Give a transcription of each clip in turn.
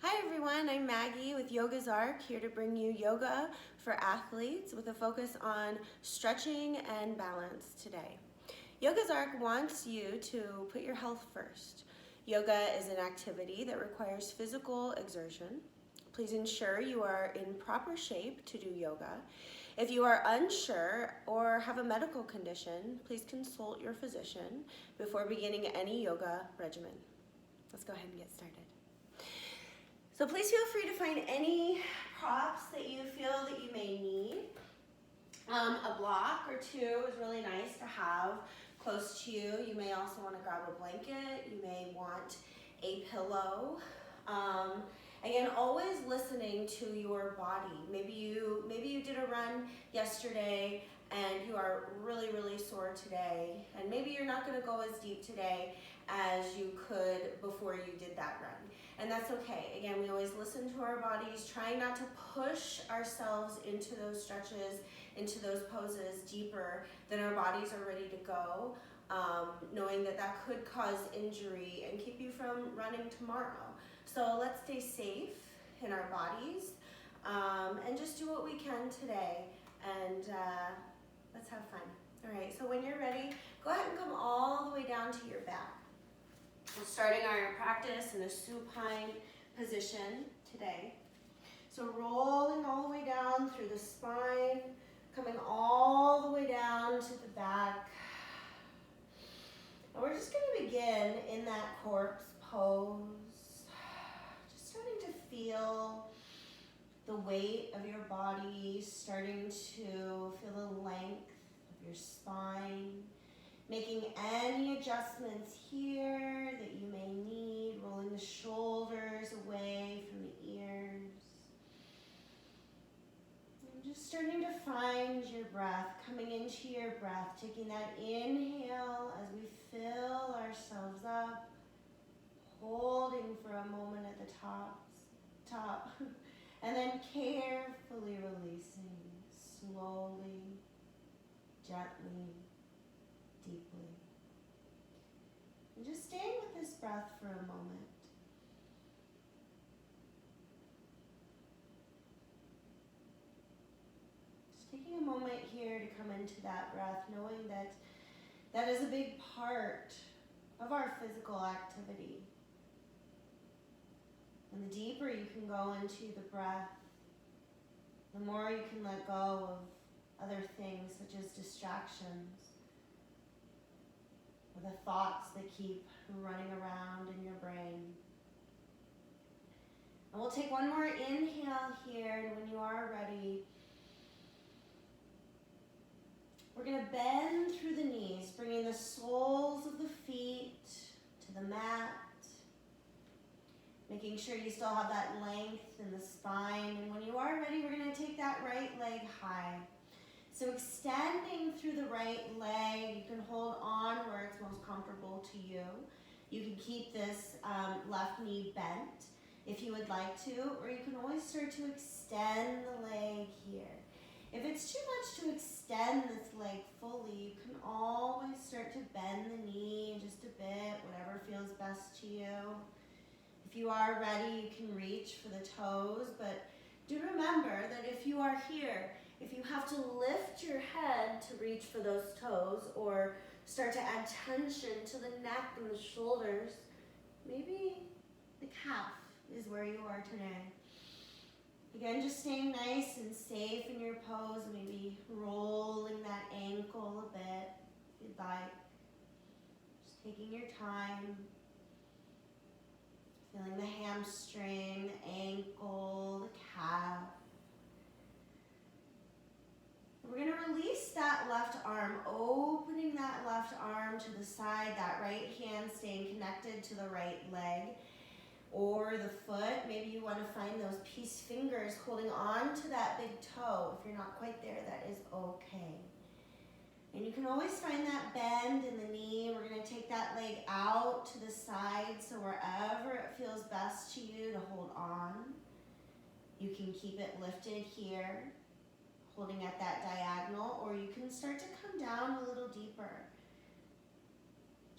Hi everyone, I'm Maggie with Yoga's Arc, here to bring you yoga for athletes with a focus on stretching and balance today. Yoga's Arc wants you to put your health first. Yoga is an activity that requires physical exertion. Please ensure you are in proper shape to do yoga. If you are unsure or have a medical condition, please consult your physician before beginning any yoga regimen. Let's go ahead and get started. So please feel free to find any props that you feel that you may need. A block or two is really nice to have close to you. You may also want to grab a blanket. You may want a pillow. Again, always listening to your body. Maybe you did a run yesterday and you are really sore today, and maybe you're not going to go as deep today as you could before you did that run. And that's okay. Again, we always listen to our bodies, trying not to push ourselves into those stretches, into those poses deeper than our bodies are ready to go, knowing that that could cause injury and keep you from running tomorrow. So let's stay safe in our bodies and just do what we can today, and let's have fun. All right, so when you're ready, go ahead and come all the way down to your back. We're starting our practice in a supine position today. So rolling all the way down through the spine, coming all the way down to the back. And we're just going to begin in that corpse pose. Just starting to feel the weight of your body, starting to feel the length of your spine. Making any adjustments here that you may need, rolling the shoulders away from the ears. And just starting to find your breath, coming into your breath, taking that inhale as we fill ourselves up, holding for a moment at the top, and then carefully releasing, slowly, gently, deeply. And just staying with this breath for a moment. Just taking a moment here to come into that breath, knowing that that is a big part of our physical activity. And the deeper you can go into the breath, the more you can let go of other things such as distractions, or the thoughts that keep running around in your brain. And we'll take one more inhale here, and when you are ready, we're going to bend through the knees, bringing the soles of the feet to the mat, making sure you still have that length in the spine. And when you are ready, we're going to take that right leg high. So extending through the right leg, you can hold on where it's most comfortable to you. You can keep this left knee bent if you would like to, or you can always start to extend the leg here. If it's too much to extend this leg fully, you can always start to bend the knee just a bit, whatever feels best to you. If you are ready, you can reach for the toes, but do remember that if you are here, if you have to lift your head to reach for those toes or start to add tension to the neck and the shoulders, maybe the calf is where you are today. Again, just staying nice and safe in your pose, maybe rolling that ankle a bit if you'd like. Just taking your time, feeling the hamstring, the ankle, the calf. We're going to release that left arm, opening that left arm to the side, that right hand staying connected to the right leg or the foot. Maybe you want to find those peace fingers holding on to that big toe. If you're not quite there, that is okay. And you can always find that bend in the knee. We're going to take that leg out to the side, so wherever it feels best to you to hold on, you can keep it lifted here, holding at that diagonal, or you can start to come down a little deeper.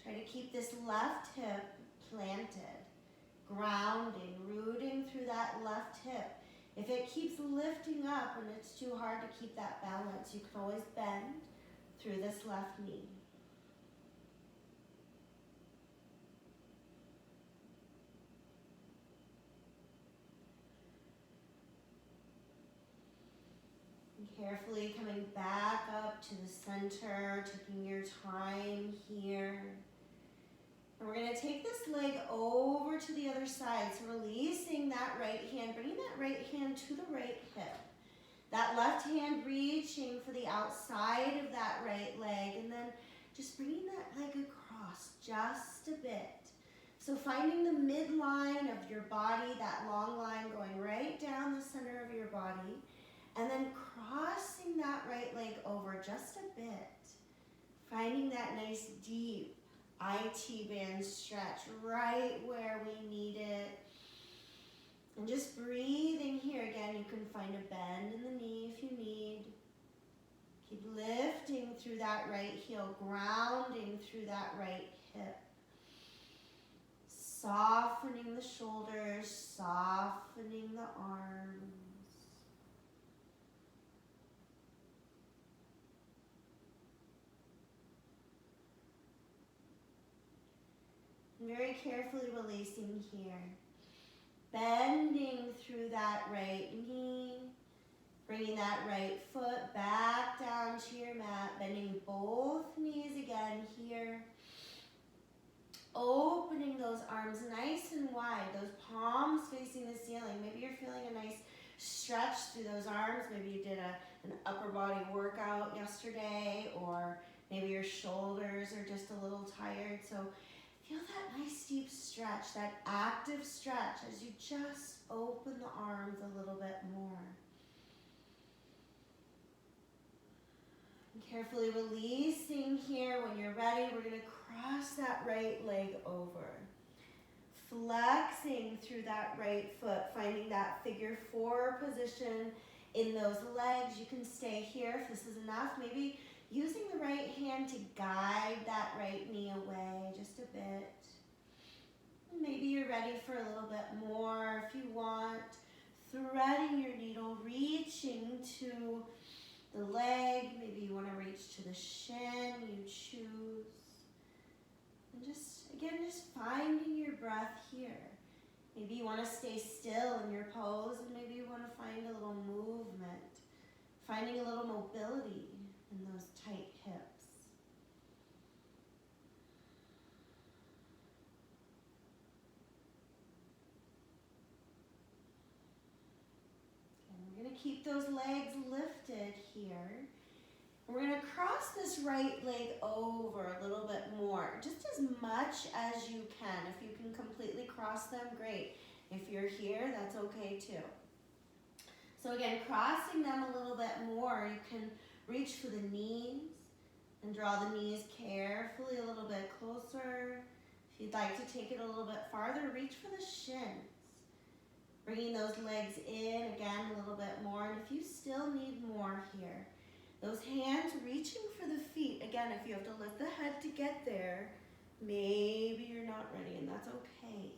Try to keep this left hip planted, grounding, rooting through If it keeps lifting up and it's too hard to keep that balance, you can always bend through this left knee. And carefully coming back up to the center, taking your time here. And we're going to take this leg over to the other side. So releasing that right hand, bringing that right hand to the right hip. That left hand reaching for the outside of that right leg. And then just bringing that leg across just a bit. So finding the midline of your body, that long line going right down the center of your body. And then crossing that right leg over just a bit. Finding that nice deep IT band stretch right where we need it. And just breathing here. Again, you can find a bend in the knee if you need. Keep lifting through that right heel, grounding through that right hip. Softening the shoulders, softening the arms. Very carefully releasing here. Bending through that right knee. Bringing that right foot back down to your mat. Bending both knees again here. Opening those arms nice and wide. Those palms facing the ceiling. Maybe you're feeling a nice stretch through those arms. Maybe you did an upper body workout yesterday. Or maybe your shoulders are just a little tired. So feel that nice deep stretch, that active stretch as you just open the arms a little bit more. And carefully releasing here. When you're ready, we're going to cross that right leg over. Flexing through that right foot, finding that figure four position in those legs. You can stay here if this is enough. Maybe using the right hand to guide that right knee away just a bit. Maybe you're ready for a little bit more if you want. Threading your needle, reaching to the leg. Maybe you want to reach to the shin, you choose. And just finding your breath here. Maybe you want to stay still in your pose, and maybe you want to find a little movement. Finding a little mobility in those tight hips. And we're going to keep those legs lifted here. We're going to cross this right leg over a little bit more, just as much as you can. If you can completely cross them, great. If you're here, that's okay too. So again, crossing them a little bit more, you can reach for the knees and draw the knees carefully a little bit closer. If you'd like to take it a little bit farther, reach for the shins. Bringing those legs in again a little bit more. And if you still need more here, those hands reaching for the feet. Again, if you have to lift the head to get there, maybe you're not ready, and that's okay.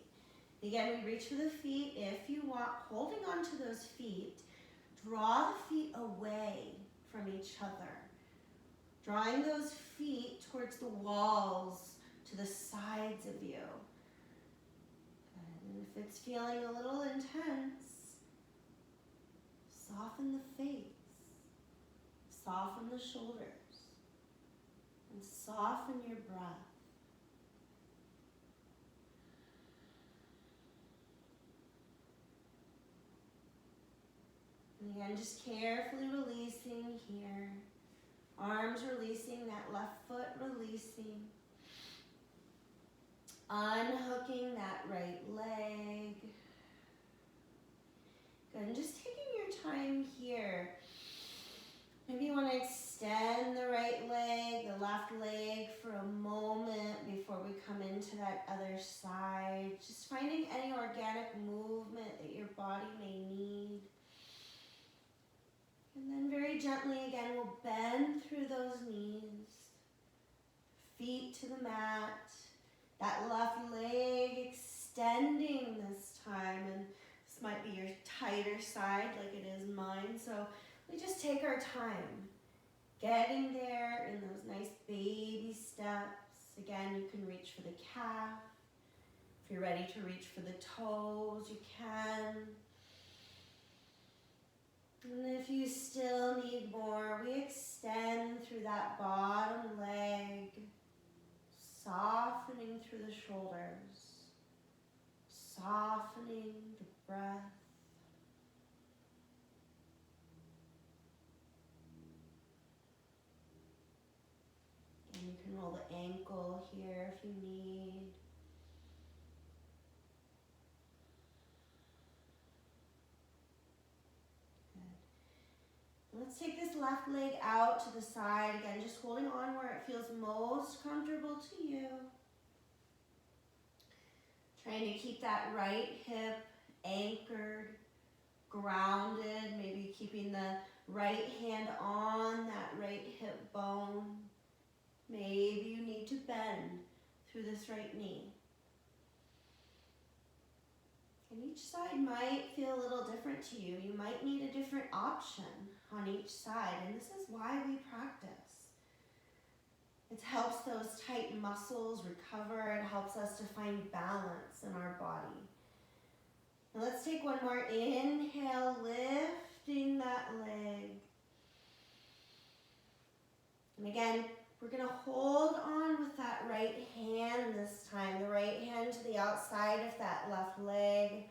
Again, we reach for the feet if you want, holding on to those feet. Draw the feet away from each other. Drawing those feet towards the walls, to the sides of you. And if it's feeling a little intense, soften the face. Soften the shoulders. And soften your breath. And again, just carefully releasing here. Arms releasing, that left foot releasing. Unhooking that right leg. Good, and just taking your time here. Maybe you want to extend the right leg, the left leg for a moment before we come into that other side. Just finding any organic movement that your body may need. And then very gently again, we'll bend through those knees. Feet to the mat. That left leg extending this time. And this might be your tighter side like it is mine. So we just take our time getting there in those nice baby steps. Again, you can reach for the calf. If you're ready to reach for the toes, you can. And if you still need more, we extend through that bottom leg, softening through the shoulders, softening the breath. And you can roll the ankle here if you need. Let's take this left leg out to the side. Again, just holding on where it feels most comfortable to you. Trying to keep that right hip anchored, grounded. Maybe keeping the right hand on that right hip bone. Maybe you need to bend through this right knee. And each side might feel a little different to you. You might need a different option on each side, and this is why we practice. It helps those tight muscles recover. It helps us to find balance in our body. Now let's take one more inhale, lifting that leg. And again, we're going to hold on with that right hand this time. The right hand to the outside of that left leg.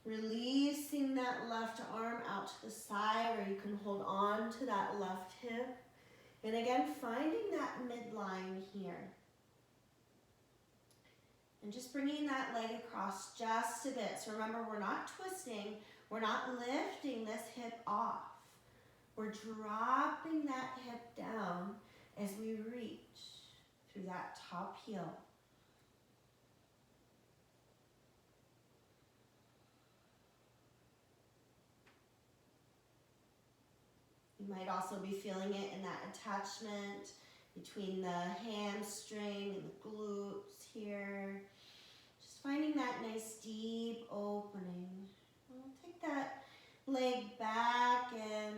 Releasing that left arm out to the side where you can hold on to that left hip. And again, finding that midline here. And just bringing that leg across just a bit. So remember, we're not twisting. We're not lifting this hip off. We're dropping that hip down as we reach through that top heel. You might also be feeling it in that attachment between the hamstring and the glutes here. Just finding that nice deep opening. We'll take that leg back and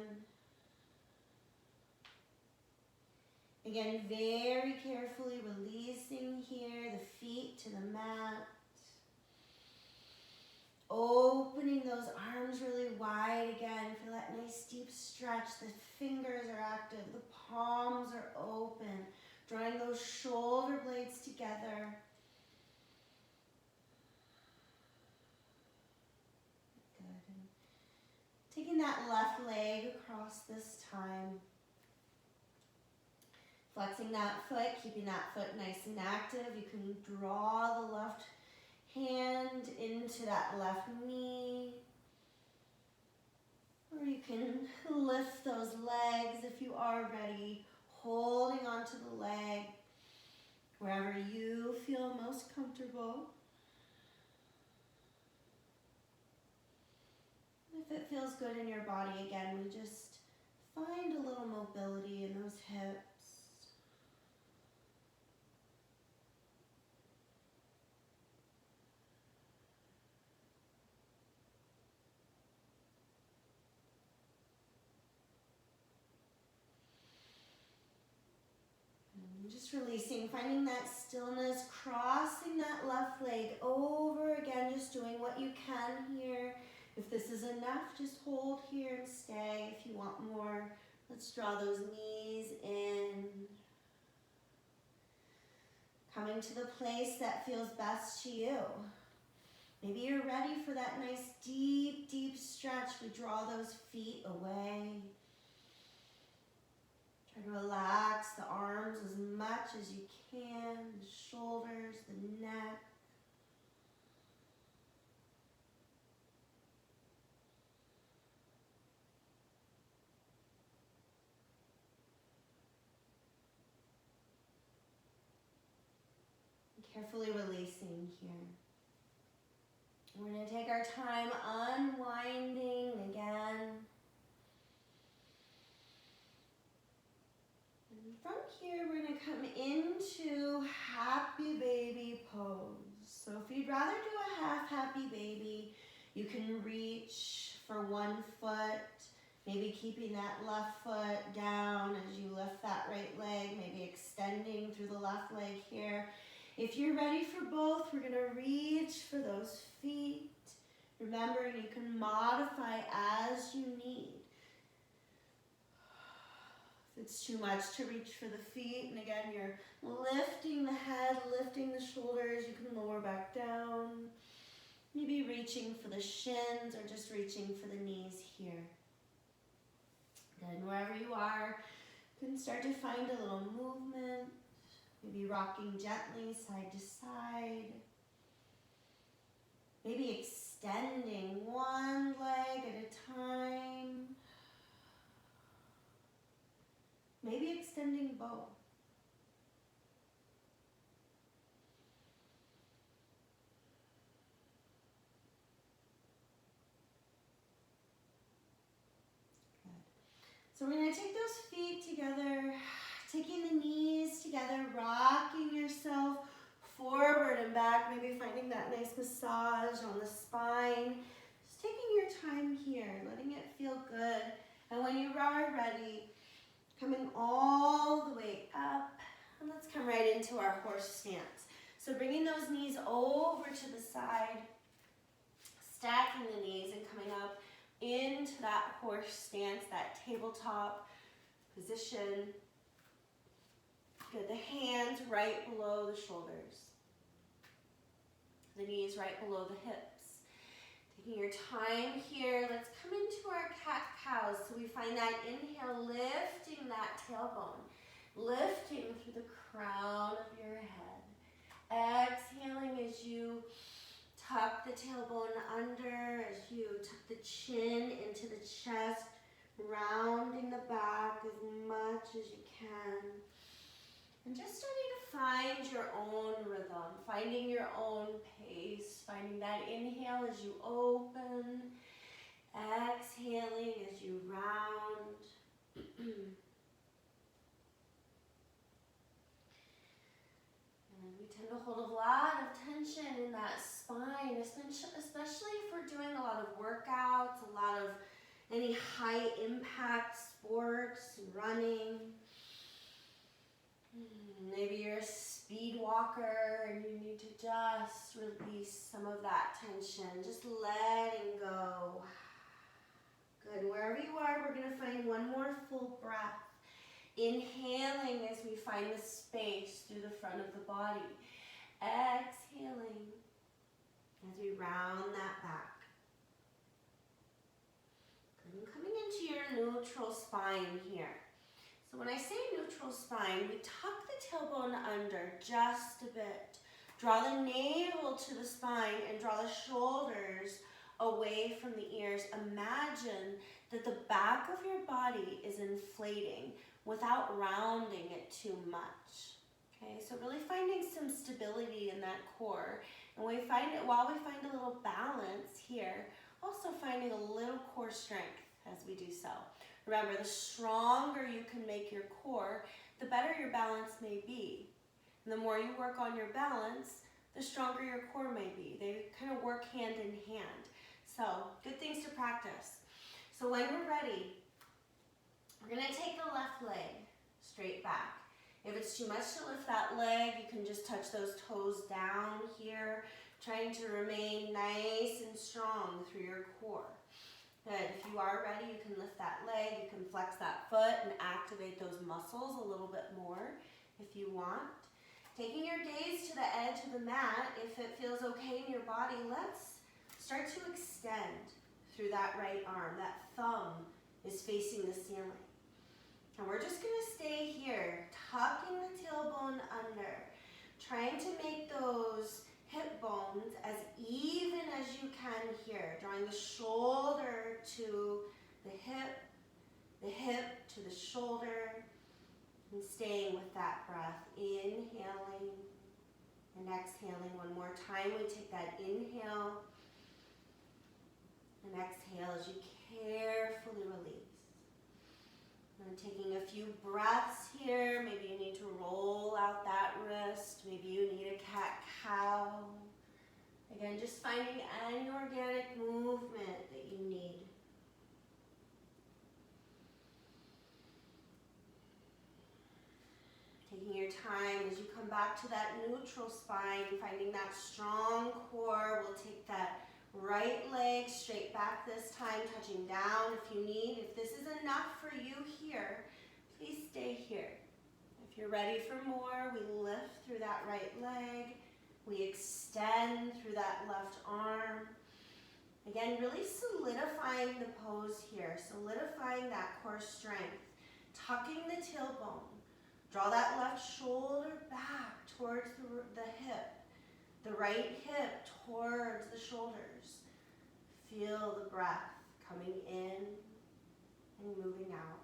again, very carefully releasing here the feet to the mat. Opening those arms really wide again for that nice deep stretch. The fingers are active, the palms are open. Drawing those shoulder blades together. Good. And taking that left leg across this time. Flexing that foot, keeping that foot nice and active. You can draw the left hand into that left knee. Or you can lift those legs if you are ready, holding onto the leg wherever you feel most comfortable. If it feels good in your body, again, we just find a little mobility in those hips. Just releasing, finding that stillness, crossing that left leg over again, just doing what you can here. If this is enough, just hold here and stay. If you want more, let's draw those knees in. Coming to the place that feels best to you. Maybe you're ready for that nice deep, deep stretch. We draw those feet away. Try to relax the arms as much as you can, the shoulders, the neck. And carefully releasing here. We're going to take our time unwinding again. From here, we're going to come into happy baby pose. So if you'd rather do a half happy baby, You can reach for one foot, maybe keeping that left foot down as you lift that right leg, maybe extending through the left leg here. If you're ready for both, we're gonna reach for those feet. Remember, you can modify as you need. If it's too much to reach for the feet, and again, you're lifting the head, lifting the shoulders, you can lower back down. Maybe reaching for the shins or just reaching for the knees here. Good, wherever you are, you can start to find a little movement. Maybe rocking gently side to side. Maybe extending one leg at a time. Maybe extending both. Good. So we're going to take those feet together, taking the knees together, rocking yourself forward and back, maybe finding that nice massage on the spine. Just taking your time here, letting it feel good. And when you are ready, coming all the way up, and let's come right into our horse stance. So bringing those knees over to the side, stacking the knees and coming up into that horse stance, that tabletop position. Good, the hands right below the shoulders. The knees right below the hips. Taking your time here, let's come into our cat-cows. So we find that inhale, lifting that tailbone, lifting through the crown of your head. Exhaling as you tuck the tailbone under, as you tuck the chin into the chest, rounding the back as much as you can. And just starting to find your own rhythm, finding your own pace, finding that inhale as you open, exhaling as you round. And we tend to hold a lot of tension in that spine, especially if we're doing a lot of workouts, a lot of any high impact sports, running. Maybe you're a speed walker and you need to just release some of that tension, just letting go. Good, wherever you are, we're gonna find one more full breath. Inhaling as we find the space through the front of the body. Exhaling as we round that back. Good, and coming into your neutral spine here. So when I say neutral spine, we tuck the tailbone under just a bit. Draw the navel to the spine and draw the shoulders away from the ears. Imagine that the back of your body is inflating without rounding it too much. Okay, so really finding some stability in that core. And while we find a little balance here, also finding a little core strength as we do so. Remember, the stronger you can make your core, the better your balance may be. And the more you work on your balance, the stronger your core may be. They kind of work hand in hand. So, good things to practice. So when we're ready, we're going to take the left leg straight back. If it's too much to lift that leg, you can just touch those toes down here, trying to remain nice and strong through your core. Good. If you are ready, you can lift that leg, you can flex that foot and activate those muscles a little bit more if you want. Taking your gaze to the edge of the mat, if it feels okay in your body, let's start to extend through that right arm. That thumb is facing the ceiling. And we're just going to stay here, tucking the tailbone under, trying to make those hip bones as even as you can here, drawing the shoulder to the hip to the shoulder, and staying with that breath, inhaling and exhaling one more time. We take that inhale and exhale as you carefully release. And taking a few breaths here. Maybe you need to roll out that wrist. Maybe you need a cat-cow. Again, just finding any organic movement back to that neutral spine, finding that strong core. We'll take that right leg straight back this time, touching down if you need. If this is enough for you here, please stay here. If you're ready for more, we lift through that right leg. We extend through that left arm. Again, really solidifying the pose here, solidifying that core strength, tucking the tailbone. Draw that left shoulder back towards the hip, the right hip towards the shoulders. Feel the breath coming in and moving out.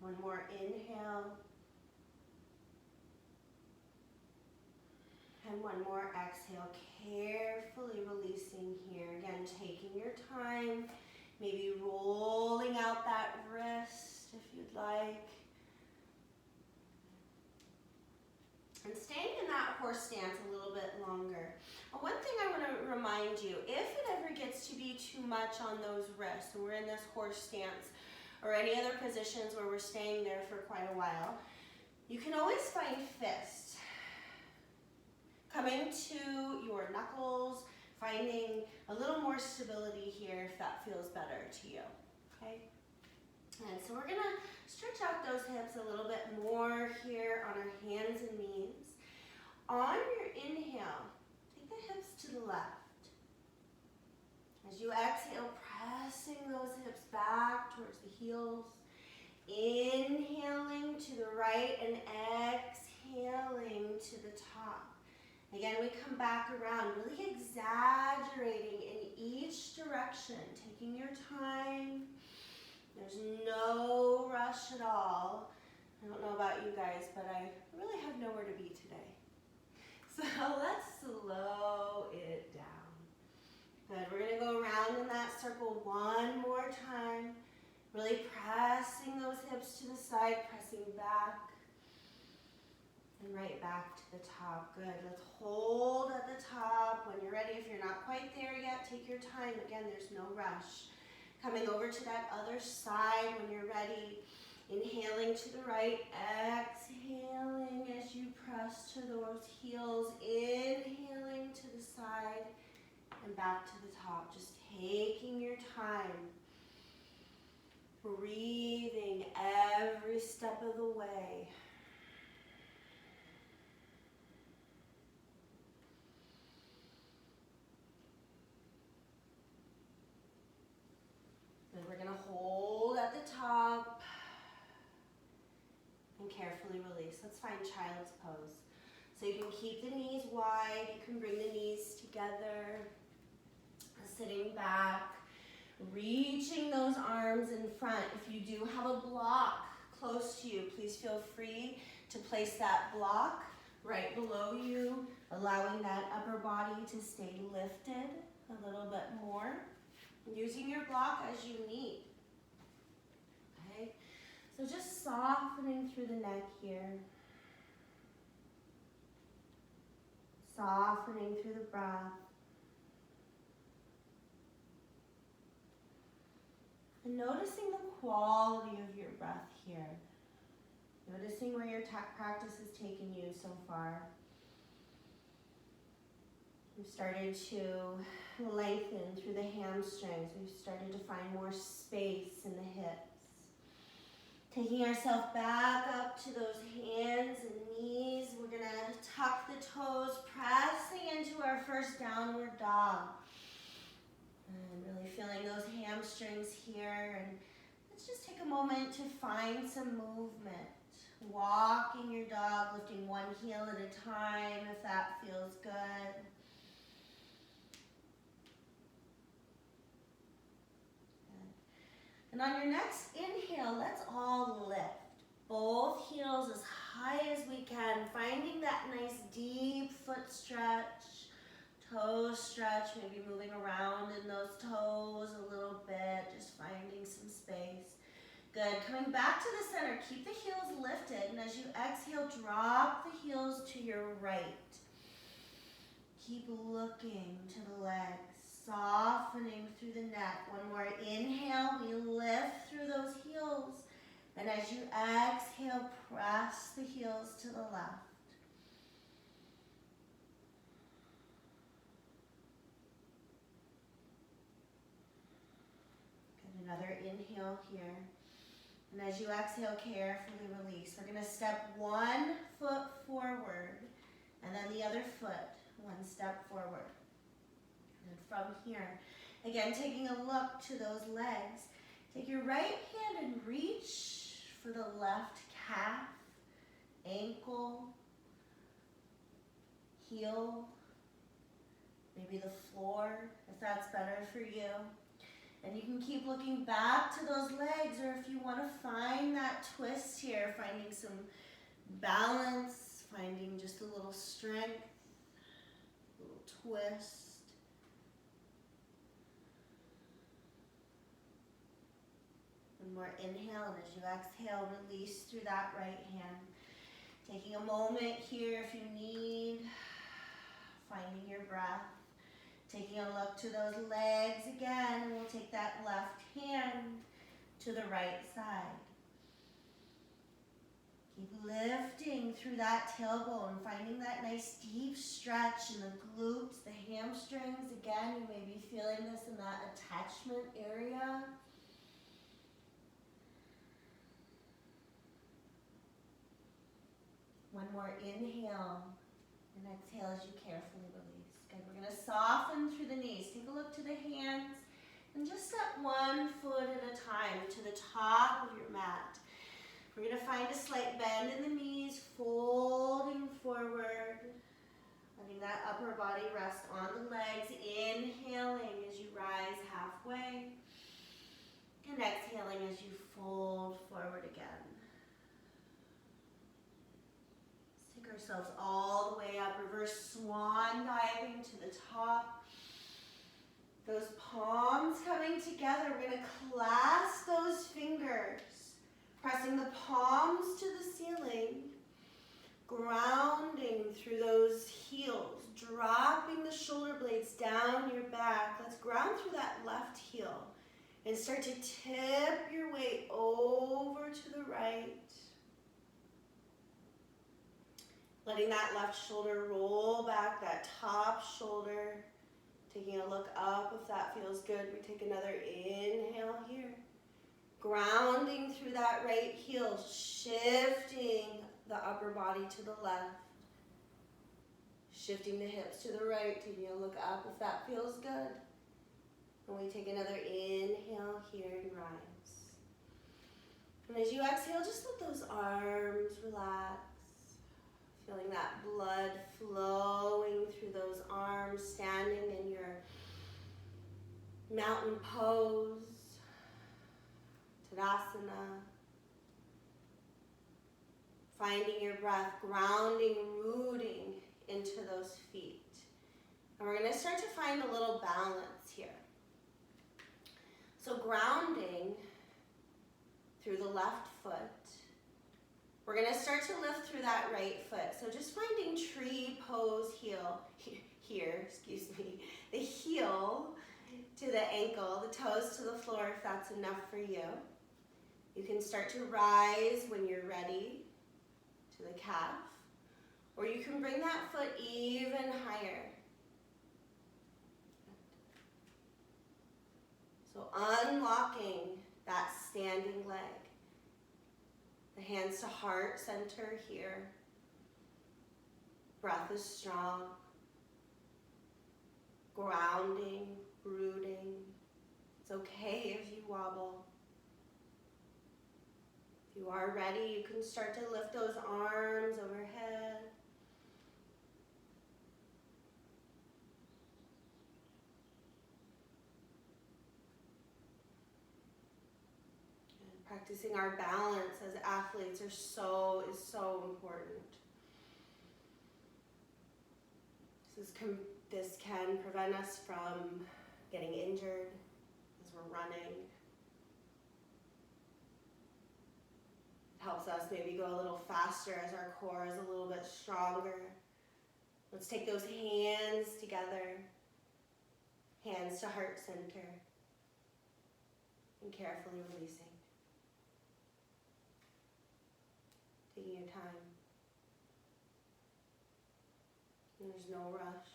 One more inhale. And one more exhale, carefully releasing here. Again, taking your time, maybe rolling out that wrist if you'd like. And staying in that horse stance a little bit longer. One thing I want to remind you, if it ever gets to be too much on those wrists, and we're in this horse stance, or any other positions where we're staying there for quite a while, you can always find fists. Coming to your knuckles, finding a little more stability here if that feels better to you, okay? And so we're gonna stretch out those hips a little bit more here on our hands and knees. On your inhale, take the hips to the left. As you exhale, pressing those hips back towards the heels. Inhaling to the right and exhaling to the top. Again, we come back around, really exaggerating in each direction, taking your time. There's no rush at all. I don't know about you guys, but I really have nowhere to be today. So let's slow it down. Good, we're gonna go around in that circle one more time. Really pressing those hips to the side, pressing back. And right back to the top. Good. Let's hold at the top. When you're ready, if you're not quite there yet, take your time. Again, there's no rush. Coming over to that other side when you're ready. Inhaling to the right, exhaling as you press to those heels. Inhaling to the side and back to the top. Just taking your time. Breathing every step of the way. Then we're going to hold at the top and carefully release. Let's find child's pose. So you can keep the knees wide, you can bring the knees together, sitting back, reaching those arms in front. If you do have a block close to you, please feel free to place that block right below you, allowing that upper body to stay lifted a little bit more. Using your block as you need. Okay, so just softening through the neck here. Softening through the breath. And noticing the quality of your breath here. Noticing where your practice has taken you so far. We've started to lengthen through the hamstrings. We've started to find more space in the hips. Taking ourselves back up to those hands and knees. We're going to tuck the toes, pressing into our first downward dog. And really feeling those hamstrings here. And let's just take a moment to find some movement. Walking your dog, lifting one heel at a time if that feels good. And on your next inhale, let's all lift. Both heels as high as we can, finding that nice deep foot stretch, toe stretch, maybe moving around in those toes a little bit, just finding some space. Good, coming back to the center, keep the heels lifted, and as you exhale, drop the heels to your right. Keep looking to the legs. Softening through the neck. One more inhale, we lift through those heels. And as you exhale, press the heels to the left. Good, another inhale here. And as you exhale, carefully release. We're going to step one foot forward, and then the other foot one step forward. And from here, again, taking a look to those legs. Take your right hand and reach for the left calf, ankle, heel, maybe the floor, if that's better for you. And you can keep looking back to those legs, or if you want to find that twist here, finding some balance, finding just a little strength, a little twist. One more inhale, and as you exhale, release through that right hand. Taking a moment here if you need, finding your breath. Taking a look to those legs again, and we'll take that left hand to the right side. Keep lifting through that tailbone, finding that nice deep stretch in the glutes, the hamstrings. Again, you may be feeling this in that attachment area. One more inhale, and exhale as you carefully release. Good, we're going to soften through the knees. Take a look to the hands, and just step one foot at a time to the top of your mat. We're going to find a slight bend in the knees, folding forward, letting that upper body rest on the legs, inhaling as you rise halfway, and exhaling as you fold forward again. Ourselves all the way up, reverse swan diving to the top. Those palms coming together, we're going to clasp those fingers, pressing the palms to the ceiling, grounding through those heels, dropping the shoulder blades down your back. Let's ground through that left heel and start to tip your weight over to the right. Letting that left shoulder roll back, that top shoulder. Taking a look up if that feels good. We take another inhale here. Grounding through that right heel, shifting the upper body to the left. Shifting the hips to the right, taking a look up if that feels good. And we take another inhale here and rise. And as you exhale, just let those arms relax. Feeling that blood flowing through those arms, standing in your mountain pose, Tadasana. Finding your breath, grounding, rooting into those feet. And we're going to start to find a little balance here. So grounding through the left foot. We're going to start to lift through that right foot. So just finding tree pose the heel to the ankle, the toes to the floor if that's enough for you. You can start to rise when you're ready to the calf, or you can bring that foot even higher. So unlocking that standing leg. The hands to heart center here. Breath is strong. Grounding, rooting. It's okay if you wobble. If you are ready, you can start to lift those arms overhead. Practicing our balance as athletes is so important. This can prevent us from getting injured as we're running. It helps us maybe go a little faster as our core is a little bit stronger. Let's take those hands together. Hands to heart center. And carefully releasing. Taking your time. There's no rush.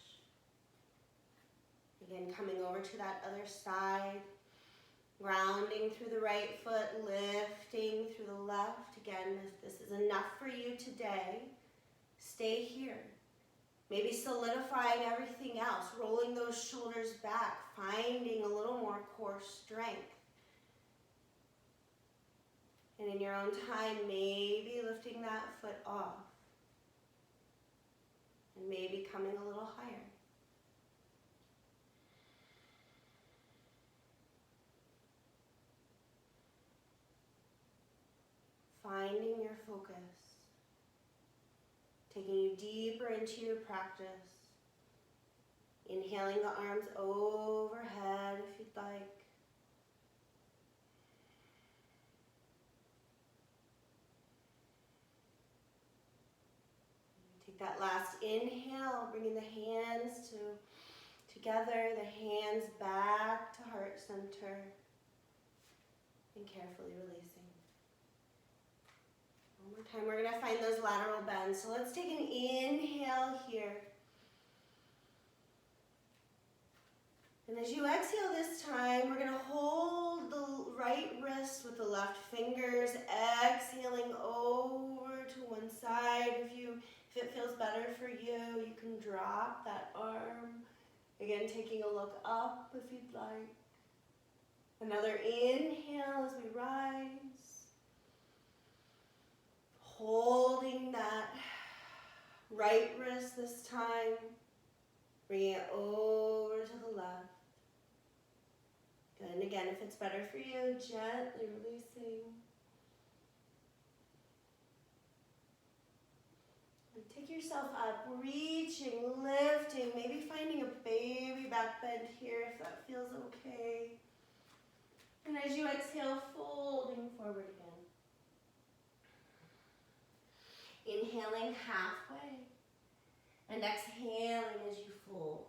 Again, coming over to that other side. Grounding through the right foot, lifting through the left. Again, if this is enough for you today, stay here. Maybe solidifying everything else, rolling those shoulders back, finding a little more core strength. And in your own time, maybe lifting that foot off. And maybe coming a little higher. Finding your focus. Taking you deeper into your practice. Inhaling the arms overhead if you'd like. Take that last inhale, bringing the hands together, the hands back to heart center, and carefully releasing. One more time, we're going to find those lateral bends. So let's take an inhale here. And as you exhale this time, we're going to hold the right wrist with the left fingers, exhaling over to one side. If it feels better for you, you can drop that arm. Again, taking a look up if you'd like. Another inhale as we rise. Holding that right wrist this time. Bringing it over to the left. Good. And again, if it's better for you, gently releasing. And take yourself up, reaching, lifting, maybe finding a baby back bend here if that feels okay. And as you exhale, folding forward again. Inhaling halfway. And exhaling as you fold.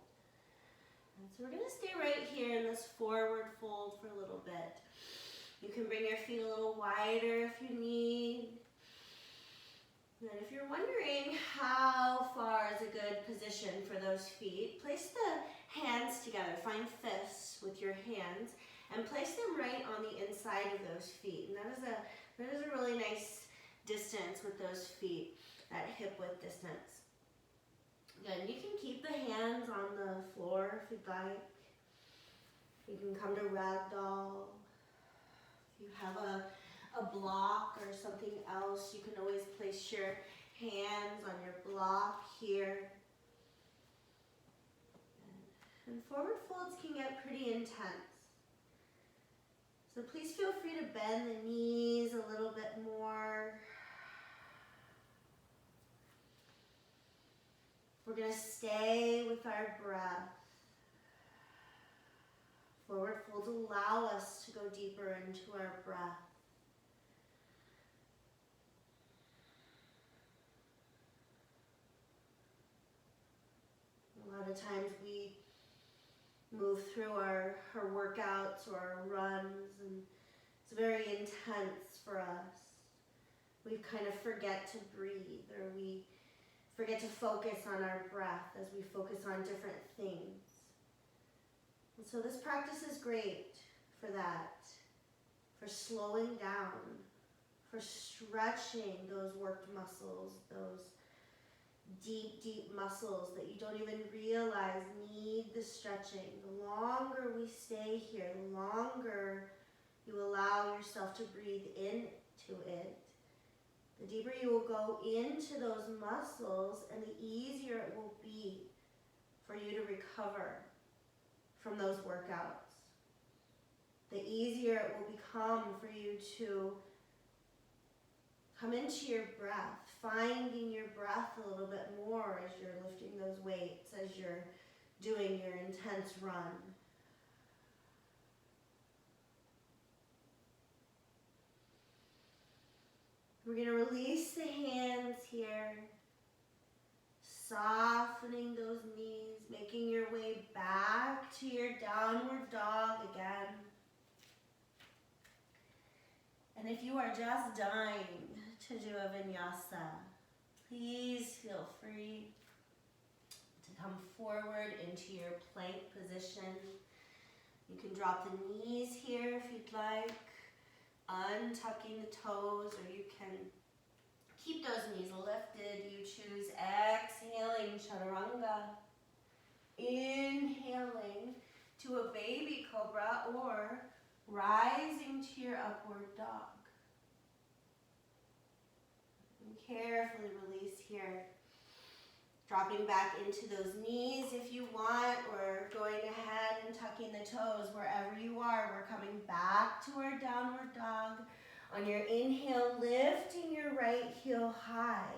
And so we're going to stay right here in this forward fold for a little bit. You can bring your feet a little wider if you need. And if you're wondering how far is a good position for those feet, place the hands together. Find fists with your hands and place them right on the inside of those feet. And that is a really nice distance with those feet, that hip width distance. Good. You can keep the hands on the floor if you'd like. You can come to ragdoll. If you have a block or something else, you can always place your hands on your block here. And forward folds can get pretty intense. So please feel free to bend the knees a little bit more. We're going to stay with our breath. Forward folds allow us to go deeper into our breath. A lot of times we move through our workouts or our runs, and it's very intense for us. We kind of forget to breathe, or we forget to focus on our breath as we focus on different things. And so this practice is great for that, for slowing down, for stretching those worked muscles, those deep, deep muscles that you don't even realize need the stretching. The longer we stay here, the longer you allow yourself to breathe into it, the deeper you will go into those muscles, and the easier it will be for you to recover from those workouts. The easier it will become for you to come into your breath, finding your breath a little bit more as you're lifting those weights, as you're doing your intense run. We're going to release the hands here, softening those knees, making your way back back to your downward dog again. And if you are just dying to do a vinyasa, please feel free to come forward into your plank position. You can drop the knees here if you'd like, untucking the toes, or you can keep those knees lifted. You choose exhaling chaturanga, inhaling to a baby cobra, or rising to your upward dog. And carefully release here. Dropping back into those knees if you want, or going ahead and tucking the toes wherever you are. We're coming back to our downward dog. On your inhale, lifting your right heel high.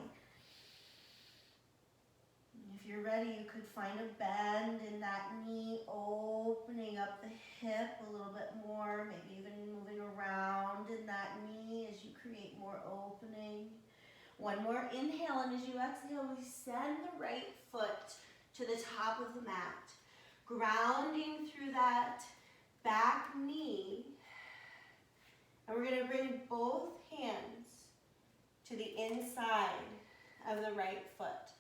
If you're ready, you could find a bend in that knee, opening up the hip a little bit more, maybe even moving around in that knee as you create more opening. One more inhale, and as you exhale, we send the right foot to the top of the mat, grounding through that back knee. And we're going to bring both hands to the inside of the right foot.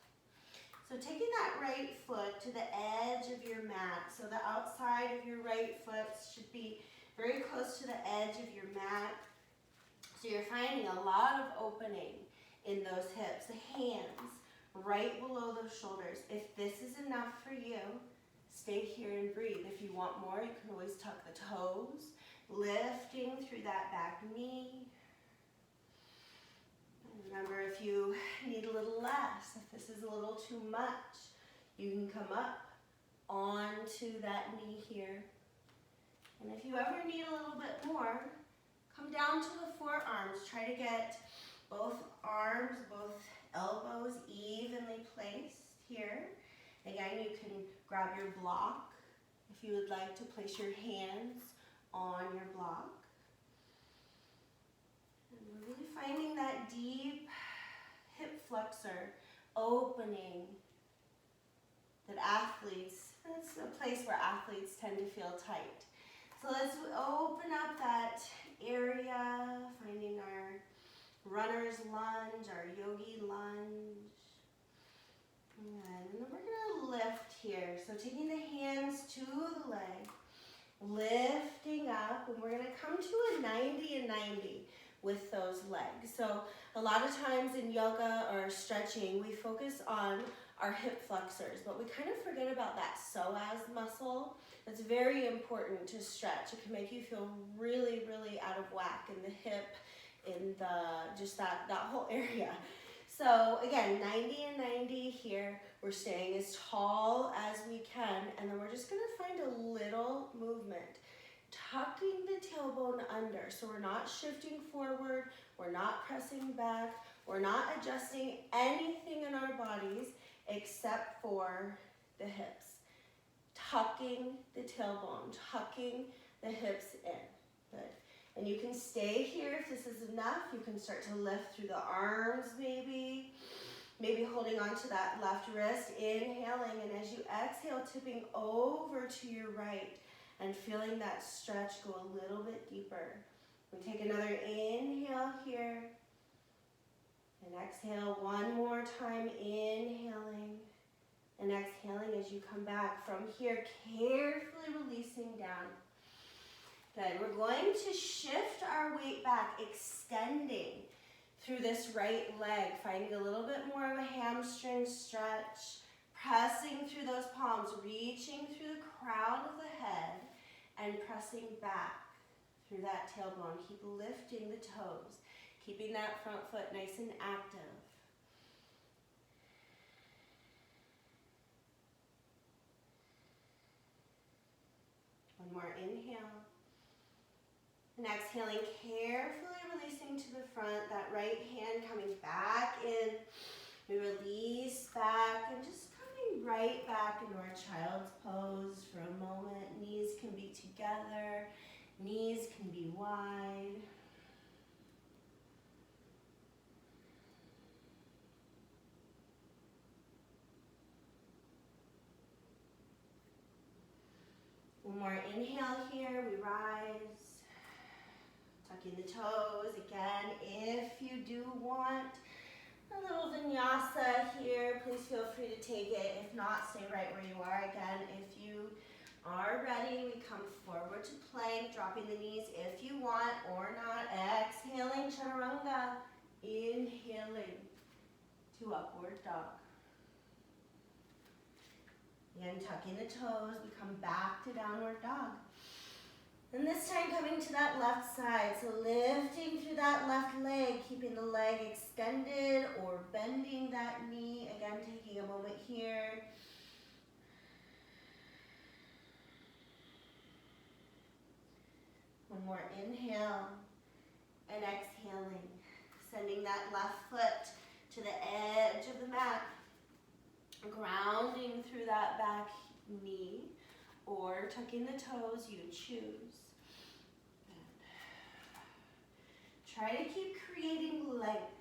So taking that right foot to the edge of your mat, so the outside of your right foot should be very close to the edge of your mat. So you're finding a lot of opening in those hips. The hands right below those shoulders. If this is enough for you, stay here and breathe. If you want more, you can always tuck the toes, lifting through that back knee. And remember, if you need a little less, if this is a little too much, you can come up onto that knee here. And if you ever need a little bit more, come down to the forearms. Try to get both arms, both elbows evenly placed here. Again, you can grab your block if you would like to place your hands on your block. And we're really finding that deep hip flexor opening that athletes, that's a place where athletes tend to feel tight. So let's open up that area, finding our runner's lunge, our yogi lunge. And then we're going to lift here. So taking the hands to the leg, lifting up, and we're going to come to a 90 and 90 with those legs. So a lot of times in yoga or stretching, we focus on our hip flexors, but we kind of forget about that psoas muscle. It's very important to stretch. It can make you feel really, really out of whack in the hip, in the, just that whole area. So again, 90 and 90 here. We're staying as tall as we can, and then we're just gonna find a little movement, tucking the tailbone under. So we're not shifting forward, we're not pressing back, we're not adjusting anything in our bodies except for the hips. Tucking the tailbone, tucking the hips in. Good. And you can stay here if this is enough. You can start to lift through the arms maybe holding on to that left wrist, inhaling, and as you exhale, tipping over to your right and feeling that stretch go a little bit deeper. We take another inhale here, and exhale one more time, inhaling and exhaling as you come back. From here, carefully releasing down. Good, we're going to shift our weight back, extending through this right leg, finding a little bit more of a hamstring stretch, pressing through those palms, reaching through the crown of the head, and pressing back through that tailbone. Keep lifting the toes, keeping that front foot nice and active. One more inhale. And exhaling, carefully releasing to the front, that right hand coming back in. We release back and just coming right back into our child's pose for a moment. Knees can be together, knees can be wide. One more inhale here, we rise. Tucking the toes. Again, if you do want a little vinyasa here, please feel free to take it. If not, stay right where you are. Again, if you are ready, we come forward to plank, dropping the knees if you want or not. Exhaling, chaturanga. Inhaling to upward dog. Again, tucking the toes, we come back to downward dog. And this time coming to that left side, so lifting through that left leg, keeping the leg extended or bending that knee. Again, taking a moment here. One more inhale and exhaling. Sending that left foot to the edge of the mat. Grounding through that back knee or tucking the toes, you choose. Try to keep creating length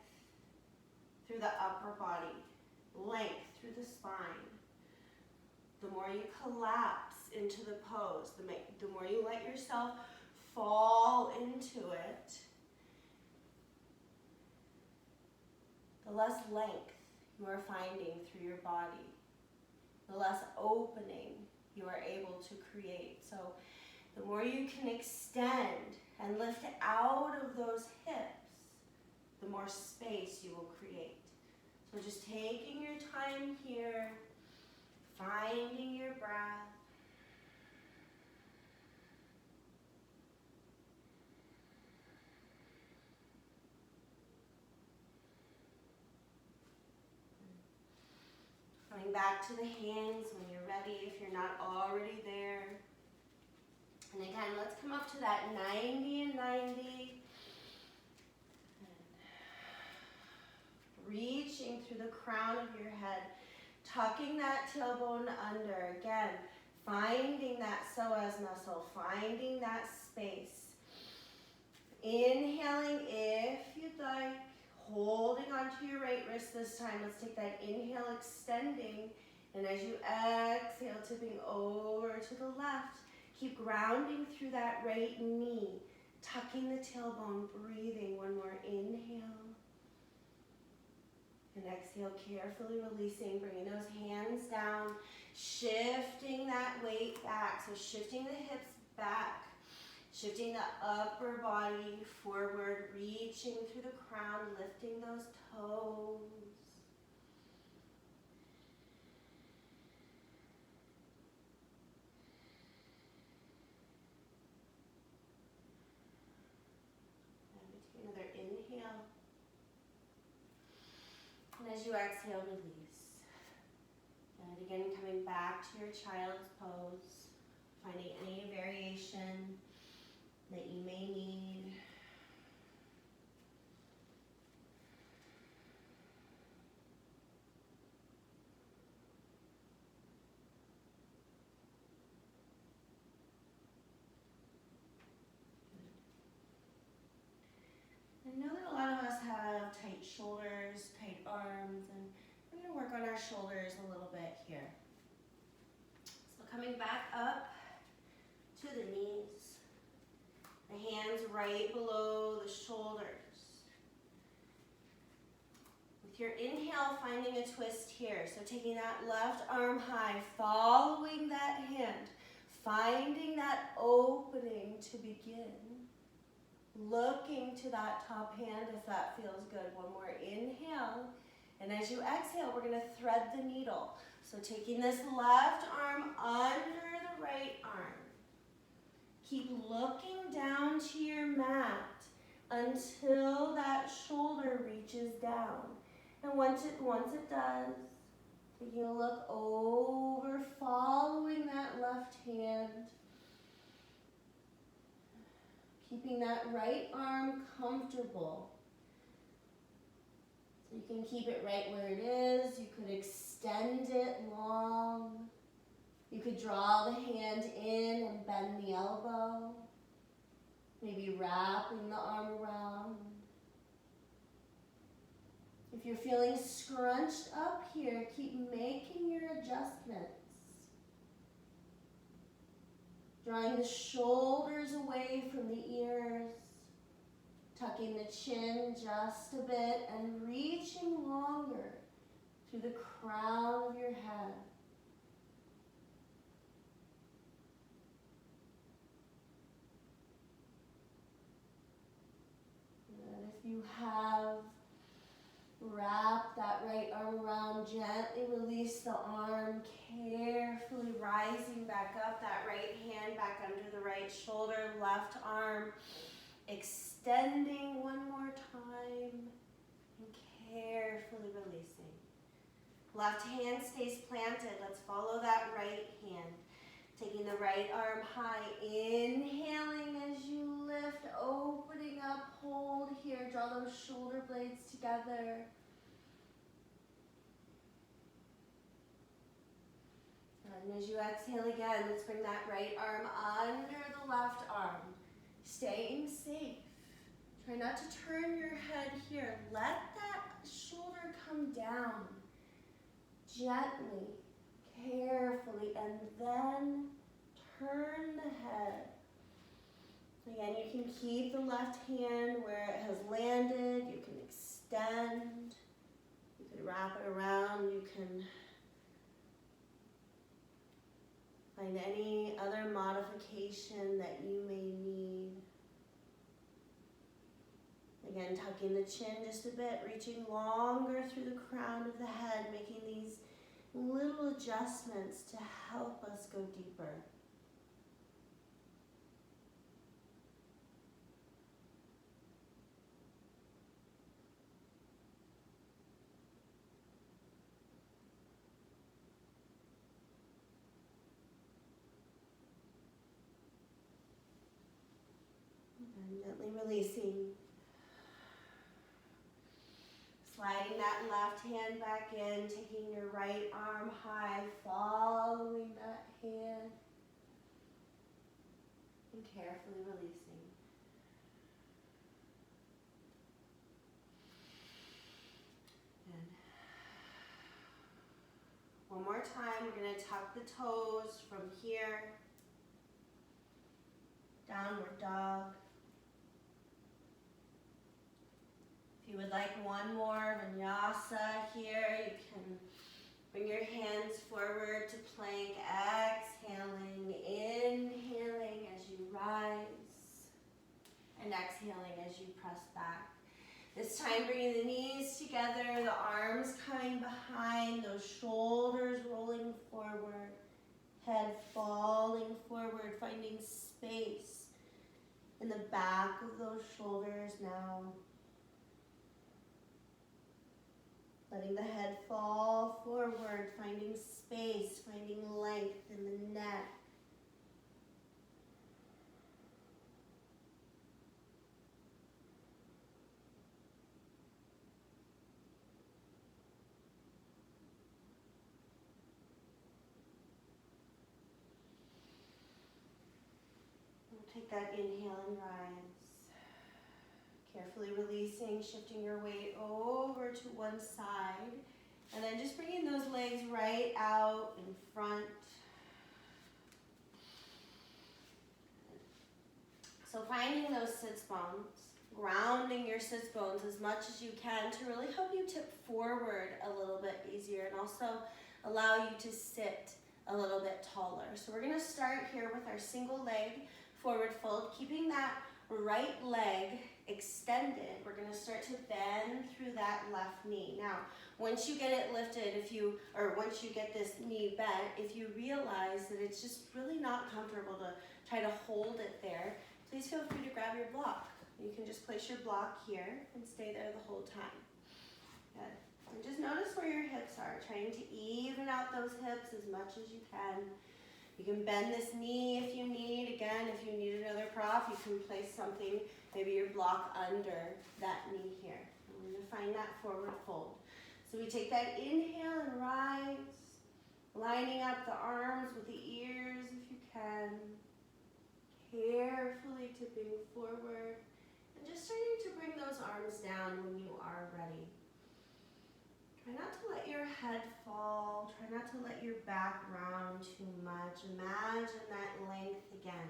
through the upper body, length through the spine. The more you collapse into the pose, the more you let yourself fall into it, the less length you are finding through your body, the less opening you are able to create. So the more you can extend and lift out of those hips, the more space you will create. So just taking your time here, finding your breath. Coming back to the hands when you're ready, if you're not already there. And again, let's come up to that 90 and 90. And reaching through the crown of your head, tucking that tailbone under. Again, finding that psoas muscle, finding that space. Inhaling if you'd like. Holding onto your right wrist this time. Let's take that inhale, extending. And as you exhale, tipping over to the left. Keep grounding through that right knee. Tucking the tailbone, breathing. One more inhale. And exhale, carefully releasing, bringing those hands down. Shifting that weight back. So shifting the hips back. Shifting the upper body forward, reaching through the crown, lifting those toes. And we take another inhale. And as you exhale, release. And again, coming back to your child's pose, finding any variation that you may need. I know that a lot of us have tight shoulders, tight arms, and we're going to work on our shoulders a little bit here. So coming back up to the knees. The hands right below the shoulders. With your inhale, finding a twist here. So taking that left arm high, following that hand, finding that opening to begin. Looking to that top hand if that feels good. One more inhale. And as you exhale, we're going to thread the needle. So taking this left arm under the right arm. Keep looking down to your mat until that shoulder reaches down. And once it does, taking a look over, following that left hand. Keeping that right arm comfortable. So you can keep it right where it is. You could extend it long. You could draw the hand in and bend the elbow. Maybe wrapping the arm around. If you're feeling scrunched up here, keep making your adjustments. Drawing the shoulders away from the ears. Tucking the chin just a bit and reaching longer through the crown of your head. And if you have wrapped that right arm around, gently release the arm, carefully rising back up, that right hand back under the right shoulder, left arm extending one more time, and carefully releasing. Left hand stays planted. Let's follow that right hand. Taking the right arm high, inhaling as you lift, opening up, hold here, draw those shoulder blades together. And as you exhale again, let's bring that right arm under the left arm. Staying safe. Try not to turn your head here. Let that shoulder come down. Gently, carefully, and then turn the head. Again, you can keep the left hand where it has landed. You can extend. You can wrap it around. You can find any other modification that you may need. Again, tucking the chin just a bit, reaching longer through the crown of the head, making these little adjustments to help us go deeper. And gently releasing. Sliding that left hand back in, taking your right arm high, following that hand, and carefully releasing. And one more time, we're going to tuck the toes from here, downward dog. If you would like one more vinyasa here, you can bring your hands forward to plank, exhaling, inhaling as you rise, and exhaling as you press back. This time, bringing the knees together, the arms coming behind, those shoulders rolling forward, head falling forward, finding space in the back of those shoulders now. Letting the head fall forward, finding space, finding length in the neck. We'll take that inhale and rise. Carefully releasing, shifting your weight over to one side. And then just bringing those legs right out in front. So finding those sits bones, grounding your sits bones as much as you can to really help you tip forward a little bit easier and also allow you to sit a little bit taller. So we're going to start here with our single leg forward fold, keeping that right leg extended. We're going to start to bend through that left knee. Now, once you get it lifted, once you get this knee bent, if you realize that it's just really not comfortable to try to hold it there, please feel free to grab your block. You can just place your block here and stay there the whole time. Good. And just notice where your hips are, trying to even out those hips as much as you can. You can bend this knee if you need. Again, if you need another prop, you can place something, maybe your block under that knee here. And we're going to find that forward fold. So we take that inhale and rise, lining up the arms with the ears if you can. Carefully tipping forward and just starting to bring those arms down when you are ready. Try not to let your head fall. Try not to let your back round too much. Imagine that length again.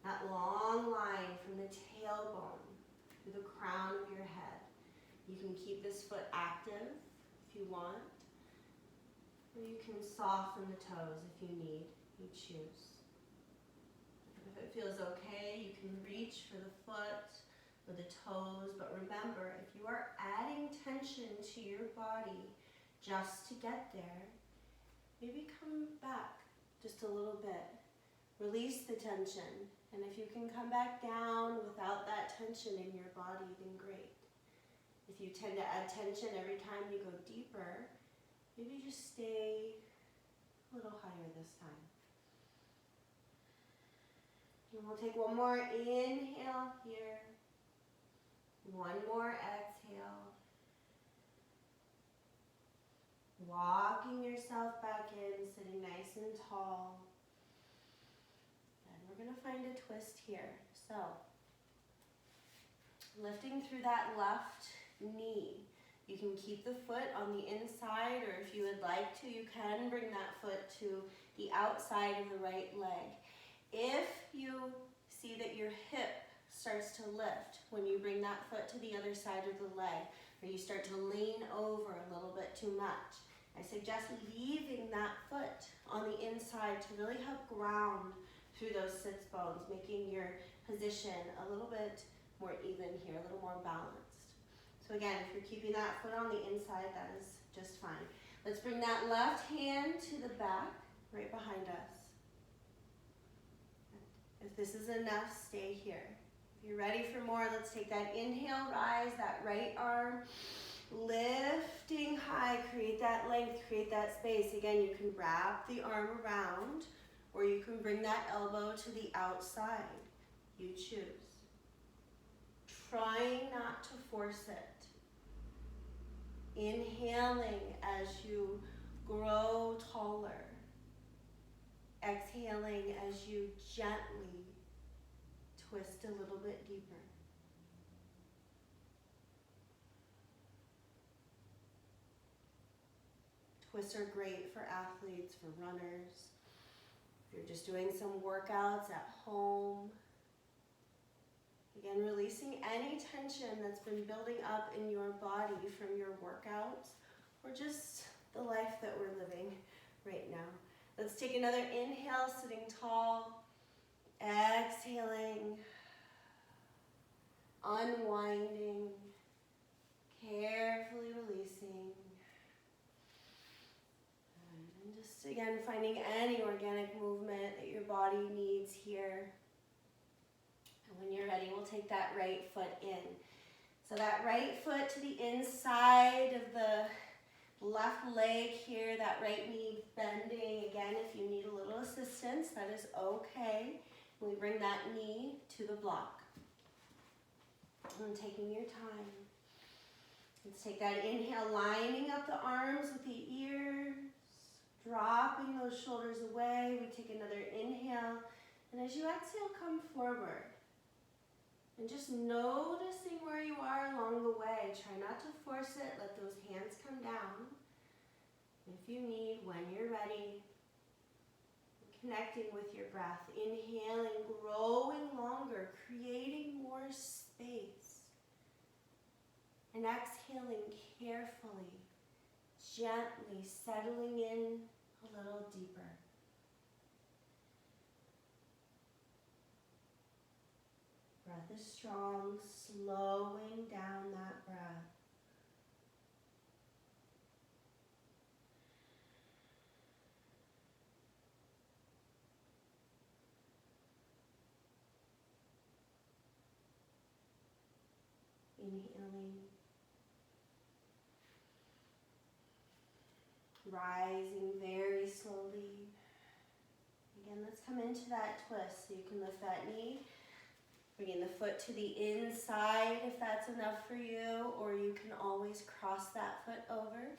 That long line from the tailbone to the crown of your head. You can keep this foot active if you want, or you can soften the toes if you need. You choose. If it feels okay, you can reach for the foot or the toes, but remember, if you are adding tension to your body just to get there, maybe come back just a little bit. Release the tension, and if you can come back down without that tension in your body, then great. If you tend to add tension every time you go deeper, maybe just stay a little higher this time. And we'll take one more inhale here. One more exhale. Walking yourself back in, sitting nice and tall. And we're going to find a twist here. So, lifting through that left knee. You can keep the foot on the inside, or if you would like to, you can bring that foot to the outside of the right leg. If you see that your hip starts to lift when you bring that foot to the other side of the leg, or you start to lean over a little bit too much, I suggest leaving that foot on the inside to really help ground through those sits bones, making your position a little bit more even here, a little more balanced. So again, if you're keeping that foot on the inside, that is just fine. Let's bring that left hand to the back, right behind us. If this is enough, stay here. If you're ready for more, let's take that inhale, rise, that right arm, lifting high, create that length, create that space. Again, you can wrap the arm around, or you can bring that elbow to the outside. You choose. Trying not to force it. Inhaling as you grow taller. Exhaling as you gently twist a little bit deeper. Twists are great for athletes, for runners. If you're just doing some workouts at home. Again, releasing any tension that's been building up in your body from your workouts or just the life that we're living right now. Let's take another inhale, sitting tall. Exhaling. Unwinding. Carefully releasing. And just again, finding any organic movement that your body needs here. And when you're ready, we'll take that right foot in. So that right foot to the inside of the left leg here, that right knee bending. Again, if you need a little assistance, that is okay. We bring that knee to the block. And taking your time. Let's take that inhale, lining up the arms with the ears, dropping those shoulders away. We take another inhale, and as you exhale, come forward. And just noticing where you are along the way. Try not to force it. Let those hands come down. If you need, when you're ready, connecting with your breath. Inhaling, growing longer, creating more space. And exhaling carefully, gently settling in a little deeper. Breath is strong, slowing down that breath. Inhaling. Rising very slowly. Again, let's come into that twist. So you can lift that knee. Bringing the foot to the inside if that's enough for you, or you can always cross that foot over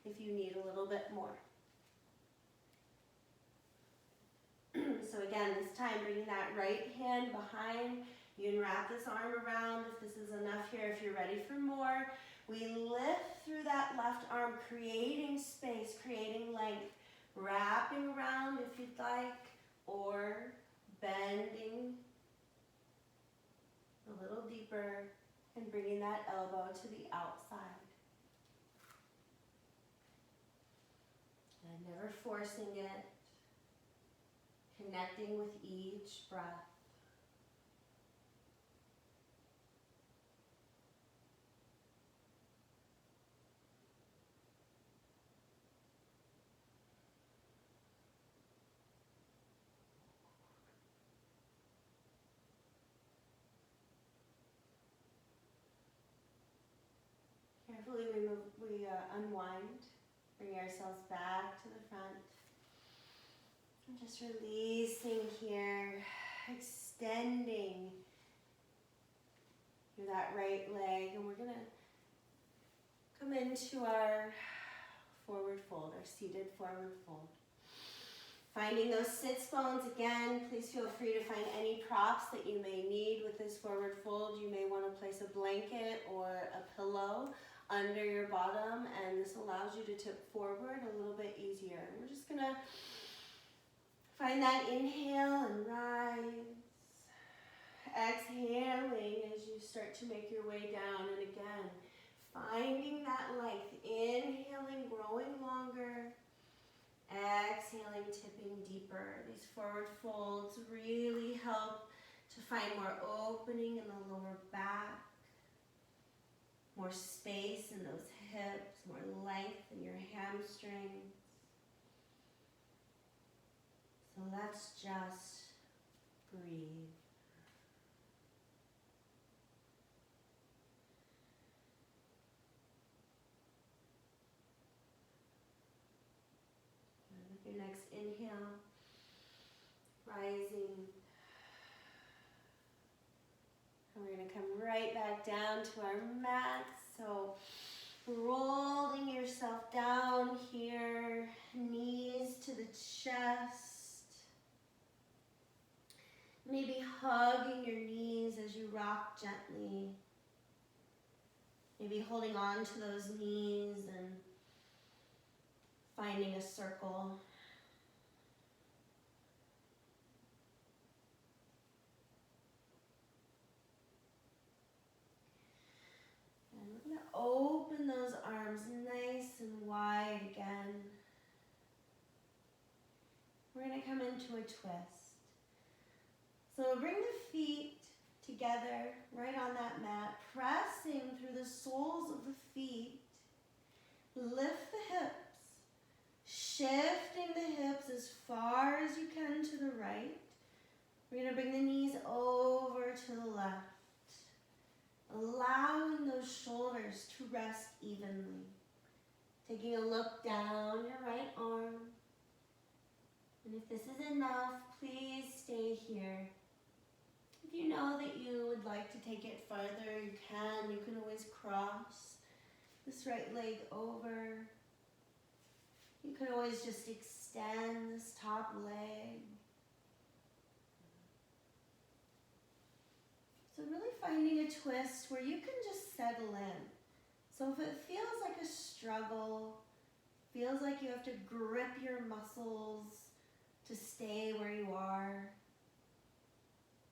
if you need a little bit more. So again, this time bringing that right hand behind. You can wrap this arm around if this is enough here. If you're ready for more, We lift through that left arm, creating space, creating length, wrapping around if you'd like, or bending a little deeper and bringing that elbow to the outside. And never forcing it, connecting with each breath. Carefully we unwind, bring ourselves back to the front. And just releasing here, extending through that right leg. And we're going to come into our forward fold, our seated forward fold. Finding those sits bones again, please feel free to find any props that you may need with this forward fold. You may want to place a blanket or a pillow under your bottom, and this allows you to tip forward a little bit easier. And we're just going to find that inhale and rise. Exhaling as you start to make your way down. And again, finding that length. Inhaling, growing longer. Exhaling, tipping deeper. These forward folds really help to find more opening in the lower back. More space in those hips. More length in your hamstrings. So let's just breathe. And with your next inhale, rising. And we're going to come right back down to our mat. So rolling yourself down here, knees to the chest. Maybe hugging your knees as you rock gently. Maybe holding on to those knees and finding a circle. And we're going to open those arms nice and wide again. We're going to come into a twist. So bring the feet together right on that mat, pressing through the soles of the feet. Lift the hips, shifting the hips as far as you can to the right. We're going to bring the knees over to the left, allowing those shoulders to rest evenly. Taking a look down your right arm. And if this is enough, please stay here. If you know that you would like to take it further, you can. You can always cross this right leg over. You can always just extend this top leg. So really finding a twist where you can just settle in. So if it feels like a struggle, feels like you have to grip your muscles to stay where you are,